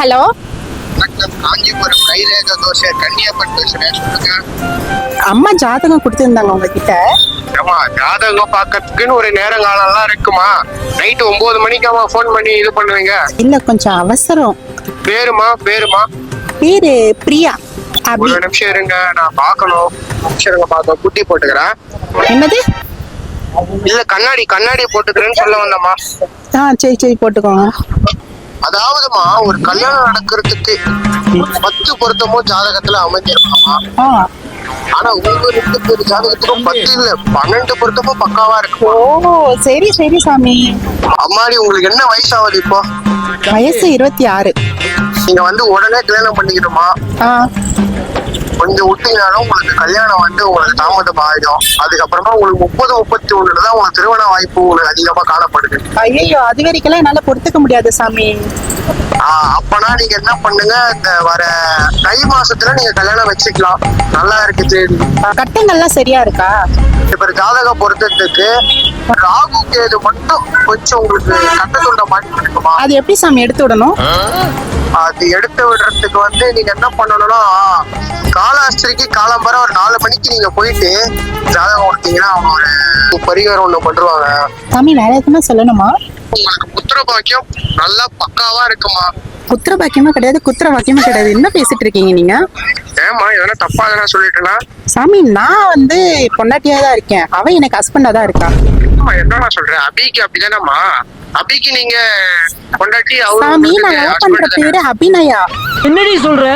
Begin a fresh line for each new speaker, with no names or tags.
Hello,
Kanchipuram கைரேகை தோசை கன்னியாப்பன் பேசுறேன், சொல்லுங்க.
அம்மா ஜாதகம் கொடுத்துருந்தாங்க உங்ககிட்ட.
ஏமா ஜாதகம் பார்க்கறதுக்குன்னு ஒரு நேரம் காலம்லாம் இருக்குமா? நைட்டு 9 மணிக்காமா ஃபோன் பண்ணி இது பண்ணுவீங்க?
இல்ல, கொஞ்சம் அவசரம்.
பேருமா?
பேரு பிரியா.
ஒரு நிமிஷம் இருங்க, நான் பார்க்கணும். நிமிஷம் இருங்க, பார்க்க குட்டி போட்டுக்கிறேன்.
என்னது?
இல்ல கண்ணாடி போட்டுக்கிறேன்னு சொல்ல வந்தம்மா.
சரி போட்டுக்கோங்க.
அதாவதுமா, ஒரு கல்யாணம் நடக்கிறதுக்கு 10 பொருத்தமும் ஜாதகத்துல அமைஞ்சிருக்காமா.
ஆ.
ஆனா உங்க 2 பேர் ஜாதகத்துக்கும் 10 இல்ல 12 பொருத்தமும் பக்காவா இருக்கு.
ஓ, சரி சாமி.
அம்மாடி, உங்களுக்கு என்ன வயசாகுது இப்போ?
வயசு 26.
நீங்க வந்து உடனே கல்யாணம் பண்ணிக்கணுமா? கொஞ்சம் விட்டீங்கனாலும் உங்களுக்கு கல்யாணம் வந்து உங்களுக்கு தாமதம் ஆயிடும். அதுக்கப்புறமா உங்களுக்கு 30-31 தான் உங்களுக்கு திருமண வாய்ப்பு உங்களுக்கு அதிகமா காணப்படுது.
ஐயோ, அது வரைக்கெல்லாம் என்னால பொறுத்துக்க முடியாது சாமி.
அப்பனா நீங்க என்ன பண்ணுங்க, இந்த வர தை மாசத்துல நீங்க கல்யாணம் வச்சுக்கலாம். நல்லா இருக்குது.
கட்டங்கள்லாம் சரியா இருக்கா?
இப்ப ஜாதக பொருத்தத்துக்கு ராகு கேது மட்டும் கொஞ்சம் உங்களுக்கு கட்டத்துண்ட மாட்டி இருக்குமா?
அது எப்படி சாமி எடுத்து விடணும்?
அது எடுத்து விடுறதுக்கு வந்து நீங்க என்ன பண்ணணும்னா, காலாஸ்திரிக்கு காலம்பர ஒரு 4 மணிக்கு நீங்க போயிட்டு ஜாதகம் கொடுத்தீங்கன்னா அவங்க ஒரு பரிகாரம் ஒண்ணு பண்ணுவாங்க.
சாமி, வேற எதுனா சொல்லணுமா?
உங்களுக்கு புத்திர பாக்கியம் நல்லா பக்காவா இருக்குமா?
புத்திர பாக்கியமா கிடையாது, குத்திர பாக்கியமா கிடையாது. என்ன பேசிட்டு இருக்கீங்க நீங்க?
ஏமா, எதனா தப்பா எதனா சொல்லிட்டேனா?
சாமி, நான் வந்து பொண்டாட்டியா தான் இருக்கேன், அவ எனக்கு ஹஸ்பண்டா தான் இருக்கா.
என்ன சொல்றேன், அபிக்கு அப்படிதானம்மா? அபிக்கு நீங்க பொண்டாட்டி,
சாமி, நான் லவ் பண்ற பேரு அபிநயா.
என்னடி சொல்ற?